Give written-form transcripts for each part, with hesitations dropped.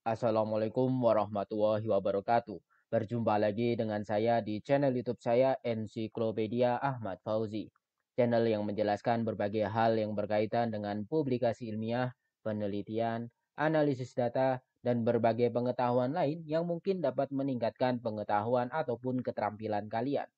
Assalamualaikum warahmatullahi wabarakatuh. Berjumpa lagi dengan saya di channel YouTube saya Ensiklopedia Ahmad Fauzi. Channel yang menjelaskan berbagai hal yang berkaitan dengan publikasi ilmiah, penelitian, analisis data, dan berbagai pengetahuan lain yang mungkin dapat meningkatkan pengetahuan ataupun keterampilan kalian.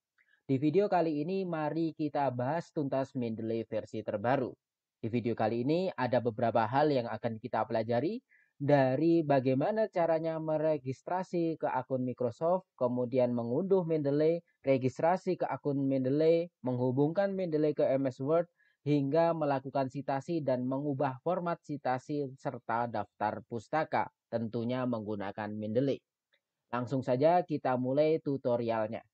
Di video kali ini mari kita bahas tuntas Mendeley versi terbaru. Di video kali ini ada beberapa hal yang akan kita pelajari dari bagaimana caranya meregistrasi ke akun Microsoft, kemudian mengunduh Mendeley, registrasi ke akun Mendeley, menghubungkan Mendeley ke MS Word, hingga melakukan citasi dan mengubah format citasi serta daftar pustaka, tentunya menggunakan Mendeley. Langsung saja kita mulai tutorialnya.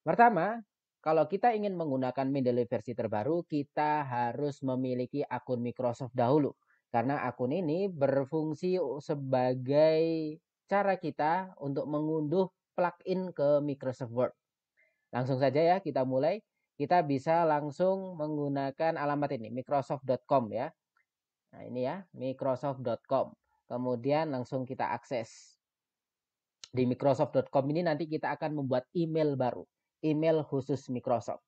Pertama, kalau kita ingin menggunakan Mendeley versi terbaru, kita harus memiliki akun Microsoft dahulu. Karena akun ini berfungsi sebagai cara kita untuk mengunduh plugin ke Microsoft Word. Langsung saja ya, kita mulai. Kita bisa langsung menggunakan alamat ini, microsoft.com ya. Nah ini ya, microsoft.com. Kemudian langsung kita akses. Di microsoft.com ini nanti kita akan membuat email baru, email khusus Microsoft.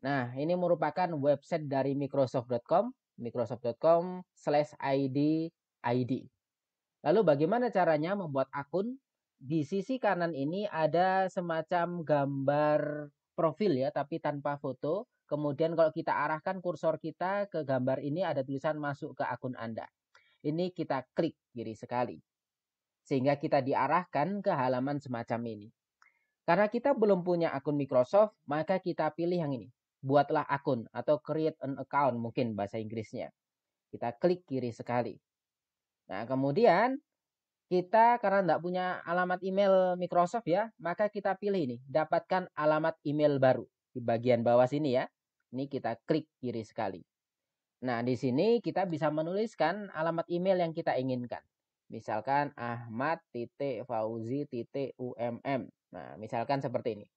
Nah, ini merupakan website dari microsoft.com, microsoft.com/id. Lalu bagaimana caranya membuat akun? Di sisi kanan ini ada semacam gambar profil ya, tapi tanpa foto. Kemudian kalau kita arahkan kursor kita ke gambar ini ada tulisan masuk ke akun Anda. Ini kita klik kiri sekali. Sehingga kita diarahkan ke halaman semacam ini. Karena kita belum punya akun Microsoft, maka kita pilih yang ini. Buatlah akun atau create an account mungkin bahasa Inggrisnya. Kita klik kiri sekali. Nah, kemudian kita karena tidak punya alamat email Microsoft ya, maka kita pilih ini, dapatkan alamat email baru. Di bagian bawah sini ya. Ini kita klik kiri sekali. Nah, di sini kita bisa menuliskan alamat email yang kita inginkan. Misalkan ahmad.fauzi.umm. Nah, misalkan seperti ini.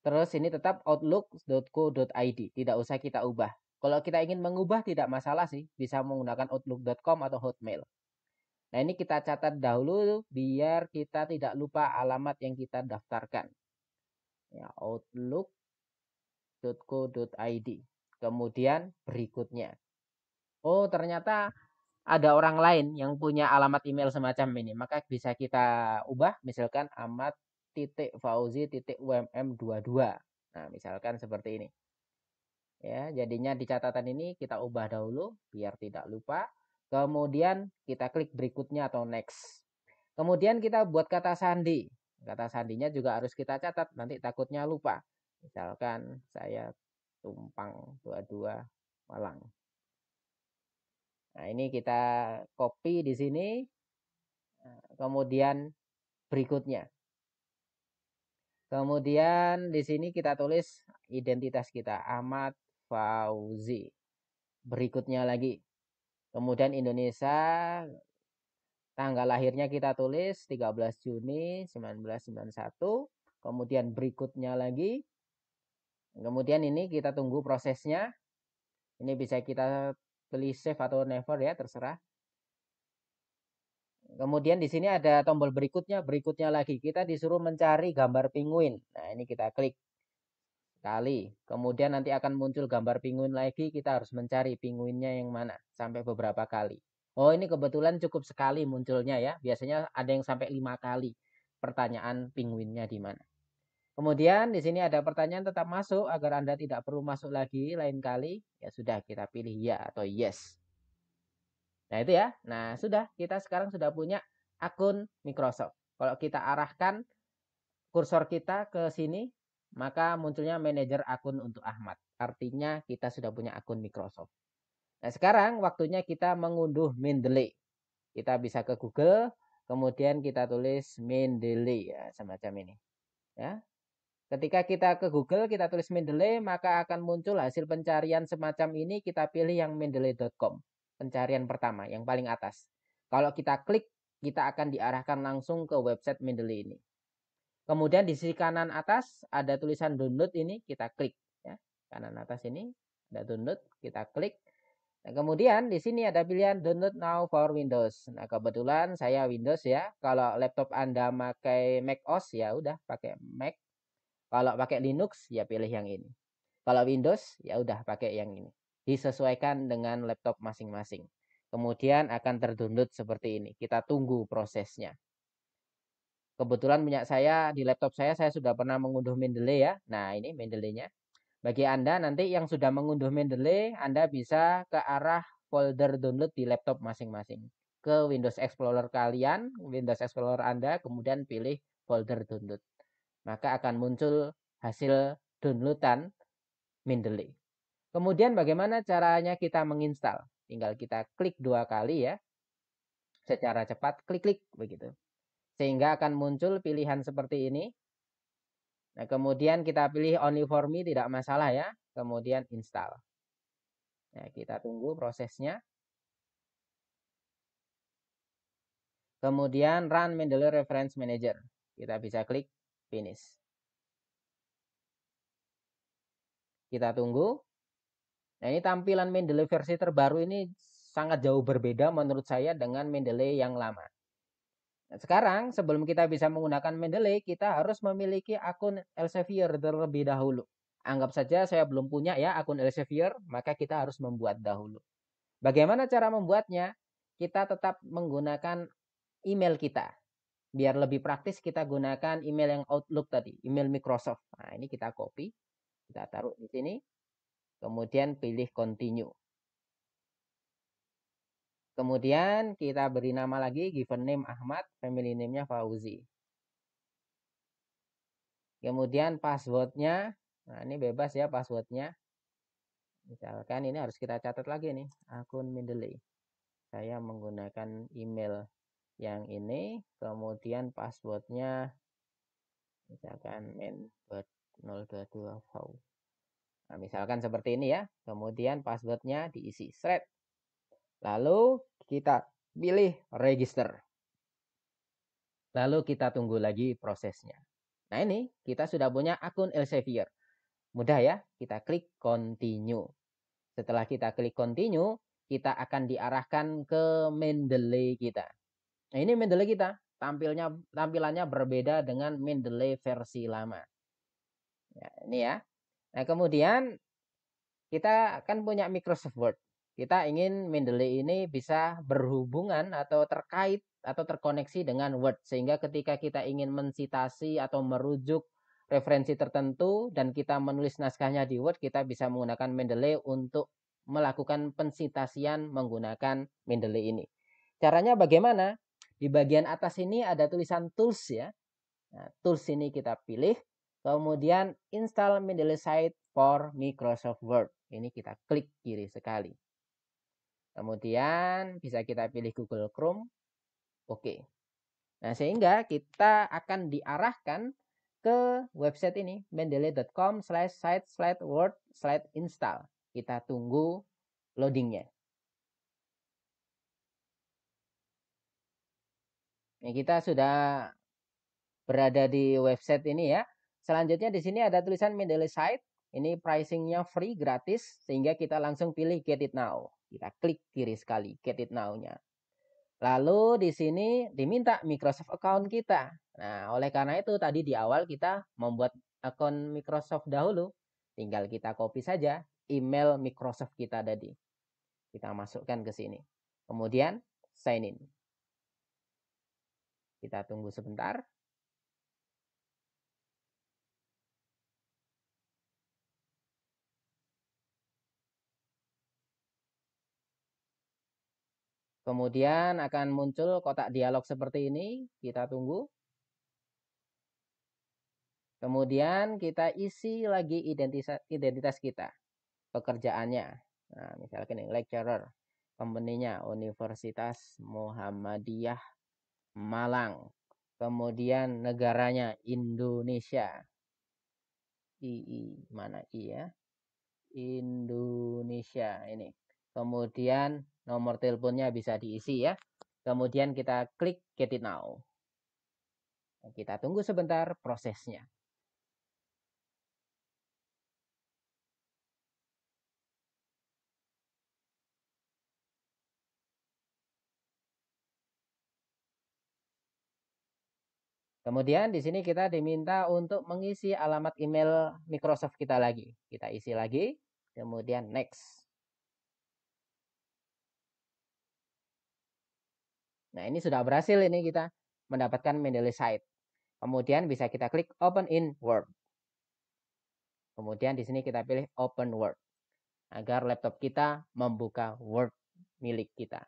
Terus ini tetap outlook.co.id, tidak usah kita ubah. Kalau kita ingin mengubah tidak masalah sih, bisa menggunakan outlook.com atau Hotmail. Nah ini kita catat dahulu biar kita tidak lupa alamat yang kita daftarkan. Ya, outlook.co.id. Kemudian berikutnya. Oh ternyata ada orang lain yang punya alamat email semacam ini. Maka bisa kita ubah misalkan ahmad.fauzi.umm22. Nah misalkan seperti ini. Ya, jadinya di catatan ini kita ubah dahulu biar tidak lupa. Kemudian kita klik berikutnya atau next. Kemudian kita buat kata sandi. Kata sandinya juga harus kita catat, nanti takutnya lupa. Misalkan saya tumpang 22 Malang. Nah, ini kita copy di sini. Kemudian berikutnya. Kemudian di sini kita tulis identitas kita Ahmad Fauzi. Berikutnya lagi. Kemudian Indonesia, tanggal lahirnya kita tulis 13 Juni 1991. Kemudian berikutnya lagi. Kemudian ini kita tunggu prosesnya. Ini bisa kita pilih save atau never ya, terserah. Kemudian di sini ada tombol berikutnya lagi. Kita disuruh mencari gambar penguin. Nah, ini kita klik sekali. Kemudian nanti akan muncul gambar penguin lagi. Kita harus mencari penguinnya yang mana sampai beberapa kali. Oh, ini kebetulan cukup sekali munculnya ya. Biasanya ada yang sampai 5 kali pertanyaan penguinnya di mana. Kemudian di sini ada pertanyaan tetap masuk agar Anda tidak perlu masuk lagi lain kali. Ya sudah kita pilih ya atau yes. Nah, itu ya. Nah, sudah kita sekarang sudah punya akun Microsoft. Kalau kita arahkan kursor kita ke sini, maka munculnya manajer akun untuk Ahmad. Artinya kita sudah punya akun Microsoft. Nah, sekarang waktunya kita mengunduh Mendeley. Kita bisa ke Google, kemudian kita tulis Mendeley ya, semacam ini. Ya. Ketika kita ke Google, kita tulis Mendeley, maka akan muncul hasil pencarian semacam ini. Kita pilih yang mendeley.com. Pencarian pertama, yang paling atas. Kalau kita klik, kita akan diarahkan langsung ke website Mendeley ini. Kemudian di sisi kanan atas ada tulisan download ini, kita klik. Ya. Kanan atas ini ada download, kita klik. Nah, kemudian di sini ada pilihan download now for Windows. Nah, kebetulan saya Windows ya. Kalau laptop Anda pakai Mac OS ya udah pakai Mac. Kalau pakai Linux ya pilih yang ini. Kalau Windows ya udah pakai yang ini. Disesuaikan dengan laptop masing-masing. Kemudian akan terdownload seperti ini. Kita tunggu prosesnya. Kebetulan punya saya di laptop saya sudah pernah mengunduh Mendeley ya. Nah, ini Mendeley-nya. Bagi Anda nanti yang sudah mengunduh Mendeley, Anda bisa ke arah folder download di laptop masing-masing. Ke Windows Explorer kalian, Windows Explorer Anda, kemudian pilih folder download. Maka akan muncul hasil downloadan Mendeley. Kemudian bagaimana caranya kita menginstal? Tinggal kita klik 2 kali ya. Secara cepat, klik-klik begitu. Sehingga akan muncul pilihan seperti ini. Nah, kemudian kita pilih only for me, tidak masalah ya. Kemudian install. Nah, kita tunggu prosesnya. Kemudian run Mendeley Reference Manager. Kita bisa klik finish. Kita tunggu. Nah, ini tampilan Mendeley versi terbaru ini sangat jauh berbeda menurut saya dengan Mendeley yang lama. Nah, sekarang sebelum kita bisa menggunakan Mendeley, kita harus memiliki akun Elsevier terlebih dahulu. Anggap saja saya belum punya ya akun Elsevier, maka kita harus membuat dahulu. Bagaimana cara membuatnya? Kita tetap menggunakan email kita. Biar lebih praktis kita gunakan email yang Outlook tadi, email Microsoft. Nah, ini kita copy, kita taruh di sini, kemudian pilih continue. Kemudian kita beri nama lagi, given name Ahmad, family name-nya Fauzi. Kemudian passwordnya, nah ini bebas ya passwordnya. Misalkan ini harus kita catat lagi nih, akun Mendeley. Saya menggunakan email yang ini, kemudian passwordnya misalkan men.022 v. Nah, misalkan seperti ini ya. Kemudian passwordnya diisi. Shred. Lalu kita pilih register. Lalu kita tunggu lagi prosesnya. Nah, ini kita sudah punya akun Elsevier. Mudah ya. Kita klik continue. Setelah kita klik continue, kita akan diarahkan ke Mendeley kita. Nah, ini Mendeley kita. Tampilannya berbeda dengan Mendeley versi lama. Ya, ini ya. Nah, kemudian kita kan punya Microsoft Word. Kita ingin Mendeley ini bisa berhubungan atau terkait atau terkoneksi dengan Word. Sehingga ketika kita ingin mensitasi atau merujuk referensi tertentu dan kita menulis naskahnya di Word, kita bisa menggunakan Mendeley untuk melakukan pensitasian menggunakan Mendeley ini. Caranya bagaimana? Di bagian atas ini ada tulisan tools ya. Nah, tools ini kita pilih. Kemudian install Mendeley Site for Microsoft Word. Ini kita klik kiri sekali. Kemudian bisa kita pilih Google Chrome. Oke. Nah, sehingga kita akan diarahkan ke website ini. mendeley.com/site/word/install. Kita tunggu loadingnya. Nah, kita sudah berada di website ini ya. Selanjutnya di sini ada tulisan Mendeley Site. Ini pricingnya free, gratis. Sehingga kita langsung pilih Get It Now. Kita klik kiri sekali, Get It Now-nya. Lalu di sini diminta Microsoft account kita. Nah, oleh karena itu tadi di awal kita membuat akun Microsoft dahulu. Tinggal kita copy saja email Microsoft kita tadi. Kita masukkan ke sini. Kemudian sign in. Kita tunggu sebentar. Kemudian akan muncul kotak dialog seperti ini. Kita tunggu. Kemudian kita isi lagi identitas kita. Pekerjaannya. Nah, misalkan ini lecturer. Company-nya Universitas Muhammadiyah Malang. Kemudian negaranya Indonesia. Mana I ya? Indonesia ini. Kemudian nomor teleponnya bisa diisi ya. Kemudian kita klik Get It Now. Kita tunggu sebentar prosesnya. Kemudian di sini kita diminta untuk mengisi alamat email Microsoft kita lagi. Kita isi lagi, kemudian next. Nah, ini sudah berhasil ini kita mendapatkan Mendeley site. Kemudian bisa kita klik Open in Word. Kemudian di sini kita pilih Open Word agar laptop kita membuka Word milik kita.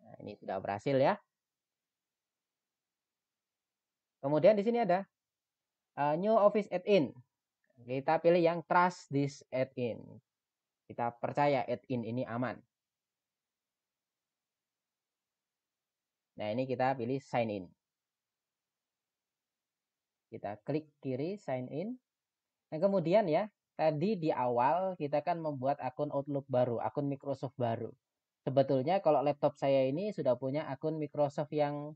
Nah, ini sudah berhasil ya. Kemudian di sini ada New Office Add-in. Kita pilih yang Trust this Add-in. Kita percaya add-in ini aman. Nah, ini kita pilih Sign in. Kita klik kiri Sign in. Nah, kemudian ya, tadi di awal kita kan membuat akun Outlook baru, akun Microsoft baru. Sebetulnya kalau laptop saya ini sudah punya akun Microsoft yang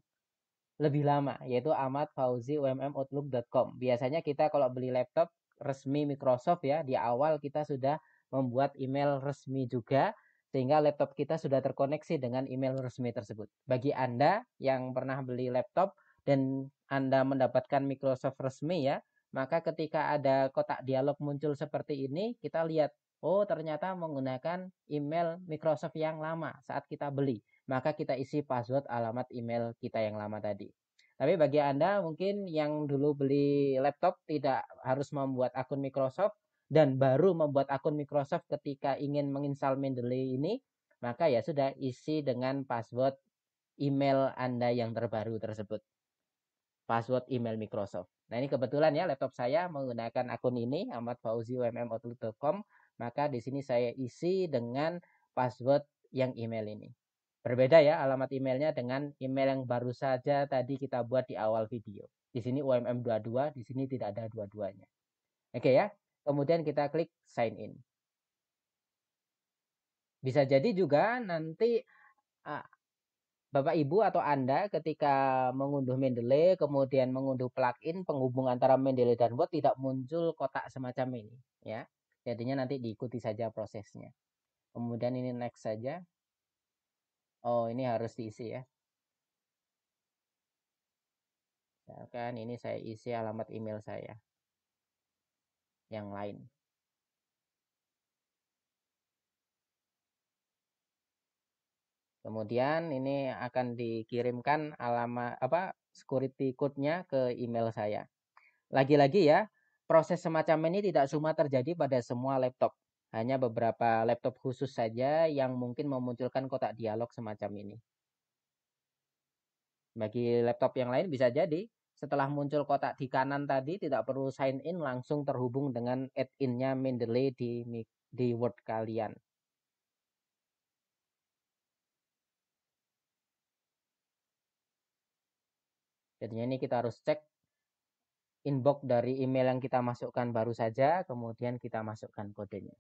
lebih lama, yaitu ahmadfauzi@outlook.com. Biasanya kita kalau beli laptop resmi Microsoft ya, di awal kita sudah membuat email resmi juga, sehingga laptop kita sudah terkoneksi dengan email resmi tersebut. Bagi Anda yang pernah beli laptop dan Anda mendapatkan Microsoft resmi ya, maka ketika ada kotak dialog muncul seperti ini, kita lihat, oh ternyata menggunakan email Microsoft yang lama saat kita beli. Maka kita isi password alamat email kita yang lama tadi. Tapi bagi Anda mungkin yang dulu beli laptop tidak harus membuat akun Microsoft dan baru membuat akun Microsoft ketika ingin menginstal Mendeley ini, maka ya sudah isi dengan password email Anda yang terbaru tersebut. Password email Microsoft. Nah, ini kebetulan ya laptop saya menggunakan akun ini ahmadfauzi@outlook.com, maka di sini saya isi dengan password yang email ini. Berbeda ya alamat emailnya dengan email yang baru saja tadi kita buat di awal video. Di sini UMM22, di sini tidak ada dua-duanya. Oke ya. Kemudian kita klik sign in. Bisa jadi juga nanti Bapak Ibu atau Anda ketika mengunduh Mendeley, kemudian mengunduh plugin penghubung antara Mendeley dan Word tidak muncul kotak semacam ini, ya. Jadinya nanti diikuti saja prosesnya. Kemudian ini next saja. Oh, ini harus diisi ya. Misalkan ini saya isi alamat email saya yang lain. Kemudian ini akan dikirimkan alamat security code-nya ke email saya. Lagi-lagi ya, proses semacam ini tidak semua terjadi pada semua laptop. Hanya beberapa laptop khusus saja yang mungkin memunculkan kotak dialog semacam ini. Bagi laptop yang lain bisa jadi setelah muncul kotak di kanan tadi tidak perlu sign in, langsung terhubung dengan add-in-nya Mendeley di Word kalian. Jadinya ini kita harus cek inbox dari email yang kita masukkan baru saja, kemudian kita masukkan kodenya.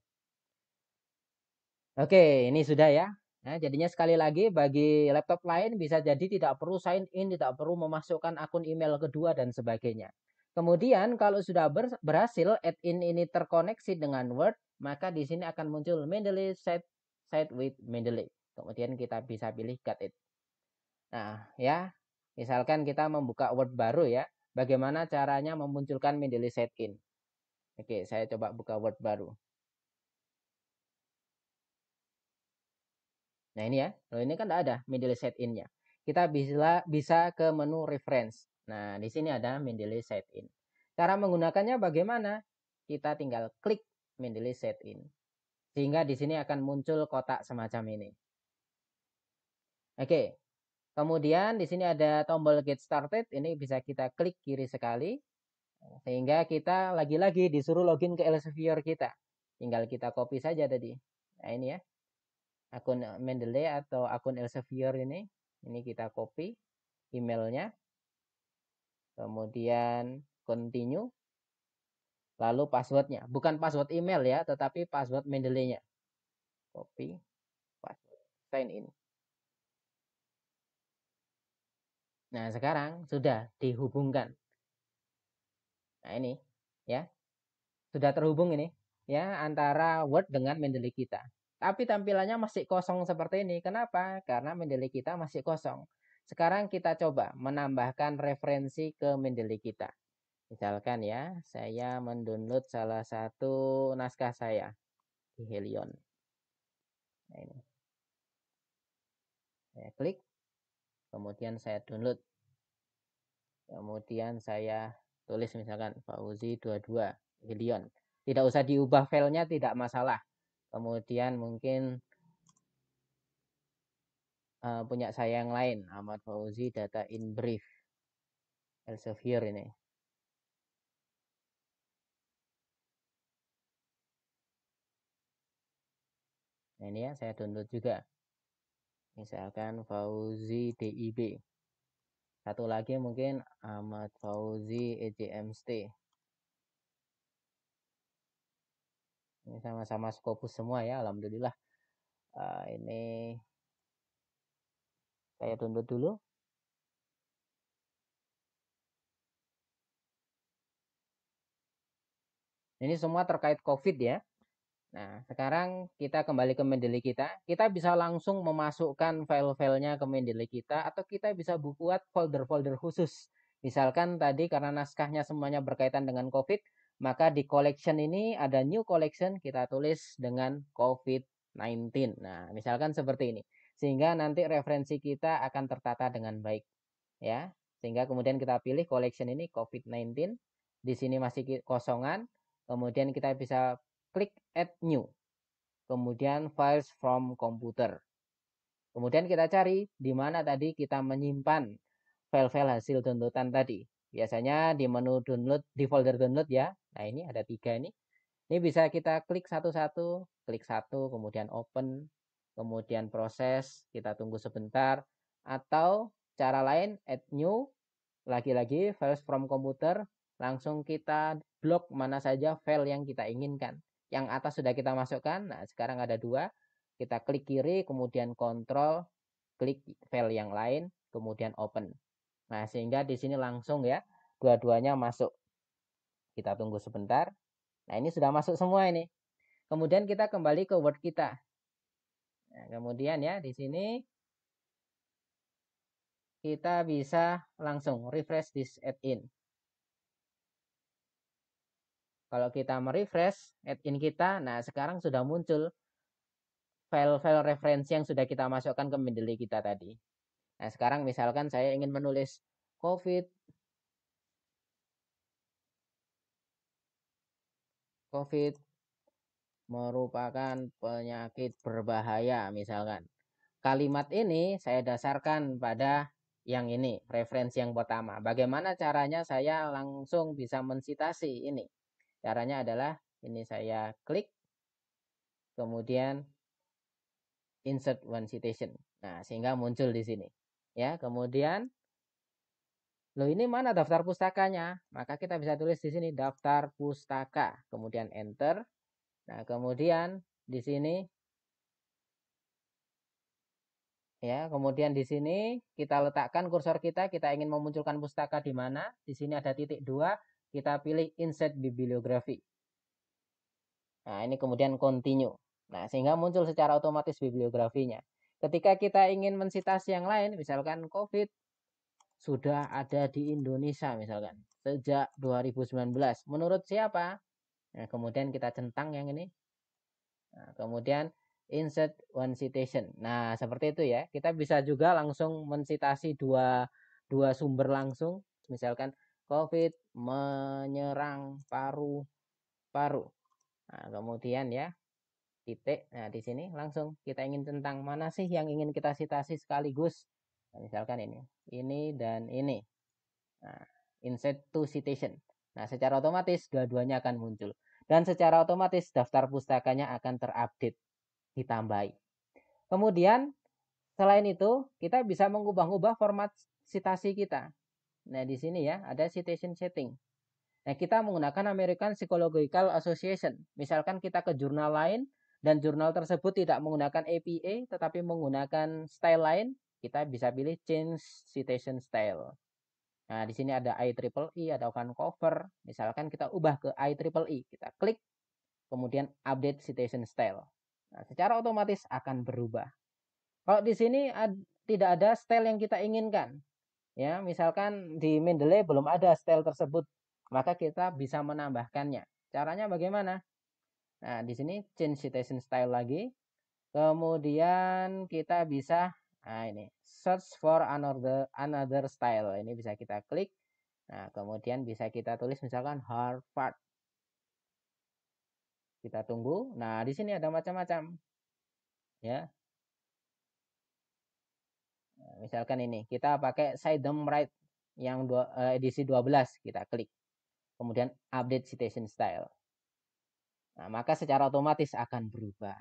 Oke, ini sudah ya. Nah, jadinya sekali lagi bagi laptop lain bisa jadi tidak perlu sign in, tidak perlu memasukkan akun email kedua dan sebagainya. Kemudian kalau sudah berhasil add-in ini terkoneksi dengan Word, maka di sini akan muncul Mendeley site with Mendeley. Kemudian kita bisa pilih got it. Nah, ya, misalkan kita membuka Word baru ya, bagaimana caranya memunculkan Mendeley set-in. Oke, saya coba buka Word baru. Nah, ini ya. Loh, ini kan tidak ada Mendeley set-in-nya. Kita bisa ke menu reference. Nah, di sini ada Mendeley set-in. Cara menggunakannya bagaimana? Kita tinggal klik Mendeley set-in. Sehingga di sini akan muncul kotak semacam ini. Oke. Kemudian di sini ada tombol get started. Ini bisa kita klik kiri sekali. Sehingga kita lagi-lagi disuruh login ke Elsevier kita. Tinggal kita copy saja tadi. Nah, ini ya. Akun Mendeley atau akun Elsevier ini. Ini kita copy emailnya. Kemudian continue. Lalu passwordnya. Bukan password email ya, tetapi password Mendeley-nya. Copy. Password. Sign in. Nah, sekarang sudah dihubungkan. Nah, ini ya. Sudah terhubung ini ya antara Word dengan Mendeley kita. Tapi tampilannya masih kosong seperti ini. Kenapa? Karena Mendeley kita masih kosong. Sekarang kita coba menambahkan referensi ke Mendeley kita. Misalkan ya, saya mendownload salah satu naskah saya di Helion. Nah, ini. Saya klik, kemudian saya download. Kemudian saya tulis misalkan Fauzi 22 Helion. Tidak usah diubah filenya, tidak masalah. Kemudian mungkin punya saya yang lain, Ahmad Fauzi Data in Brief. Elsevier ini. Nah, ini ya, saya download juga. Misalkan Fauzi DIB. Satu lagi mungkin Ahmad Fauzi EJMST. Ini sama-sama Scopus semua ya, alhamdulillah. Ini saya download dulu. Ini semua terkait COVID ya. Nah, sekarang kita kembali ke Mendeley kita. Kita bisa langsung memasukkan file-filenya ke Mendeley kita atau kita bisa buat folder-folder khusus. Misalkan tadi karena naskahnya semuanya berkaitan dengan COVID, maka di collection ini ada new collection, kita tulis dengan COVID-19. Nah, misalkan seperti ini. Sehingga nanti referensi kita akan tertata dengan baik. Ya, sehingga kemudian kita pilih collection ini COVID-19. Di sini masih kosongan. Kemudian kita bisa klik add new, kemudian files from computer. Kemudian kita cari di mana tadi kita menyimpan file-file hasil downloadan tadi. Biasanya di menu download, di folder download ya. Nah, ini ada 3 ini. Ini bisa kita klik satu-satu, klik satu, kemudian open, kemudian proses, kita tunggu sebentar. Atau cara lain, add new, lagi-lagi files from computer, langsung kita blok mana saja file yang kita inginkan. Yang atas sudah kita masukkan, nah sekarang ada 2, kita klik kiri, kemudian kontrol, klik file yang lain, kemudian open. Nah, sehingga di sini langsung ya, dua-duanya masuk. Kita tunggu sebentar. Nah, ini sudah masuk semua ini. Kemudian kita kembali ke Word kita. Nah, kemudian ya, di sini kita bisa langsung refresh this add-in. Kalau kita merefresh add-in kita, nah sekarang sudah muncul file-file referensi yang sudah kita masukkan ke Mendeley kita tadi. Nah, sekarang misalkan saya ingin menulis COVID merupakan penyakit berbahaya misalkan. Kalimat ini saya dasarkan pada yang ini, referensi yang pertama. Bagaimana caranya saya langsung bisa mensitasi ini? Caranya adalah ini saya klik, kemudian insert one citation. Nah, sehingga muncul di sini. Ya, kemudian loh, ini mana daftar pustakanya? Maka kita bisa tulis di sini daftar pustaka, kemudian enter. Nah, kemudian di sini ya, kemudian di sini kita letakkan kursor kita ingin memunculkan pustaka di mana? Di sini ada titik 2, kita pilih insert bibliografi. Nah, ini kemudian continue. Nah, sehingga muncul secara otomatis bibliografinya. Ketika kita ingin mensitasi yang lain, misalkan COVID sudah ada di Indonesia misalkan sejak 2019. Menurut siapa? Nah, kemudian kita centang yang ini. Nah, kemudian insert one citation. Nah, seperti itu ya. Kita bisa juga langsung mensitasi dua sumber langsung. Misalkan COVID menyerang paru-paru. Nah, kemudian ya titik. Nah, di sini langsung kita ingin tentang mana sih yang ingin kita citasi sekaligus. Nah, misalkan ini dan ini. Nah, insert to citation. Nah, secara otomatis dua-duanya akan muncul. Dan secara otomatis daftar pustakanya akan terupdate, ditambahi. Kemudian, selain itu, kita bisa mengubah-ubah format citasi kita. Nah, di sini ya, ada citation setting. Nah, kita menggunakan American Psychological Association. Misalkan kita ke jurnal lain, dan jurnal tersebut tidak menggunakan APA, tetapi menggunakan style lain, kita bisa pilih change citation style. Nah, di sini ada IEEE, ada Vancouver. Misalkan kita ubah ke IEEE, kita klik, kemudian update citation style. Nah, secara otomatis akan berubah. Kalau di sini tidak ada style yang kita inginkan. Ya, misalkan di Mendeley belum ada style tersebut, maka kita bisa menambahkannya. Caranya bagaimana? Nah, di sini change citation style lagi. Kemudian kita bisa ini search for another style. Ini bisa kita klik. Nah, kemudian bisa kita tulis misalkan Harvard. Kita tunggu. Nah, di sini ada macam-macam, ya. Nah, misalkan ini kita pakai Sidem Right yang edisi 12, kita klik. Kemudian update citation style. Nah, maka secara otomatis akan berubah.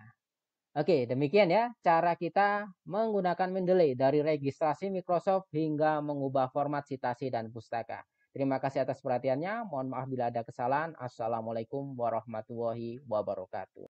Oke, demikian ya cara kita menggunakan Mendeley dari registrasi Microsoft hingga mengubah format citasi dan pustaka. Terima kasih atas perhatiannya. Mohon maaf bila ada kesalahan. Assalamualaikum warahmatullahi wabarakatuh.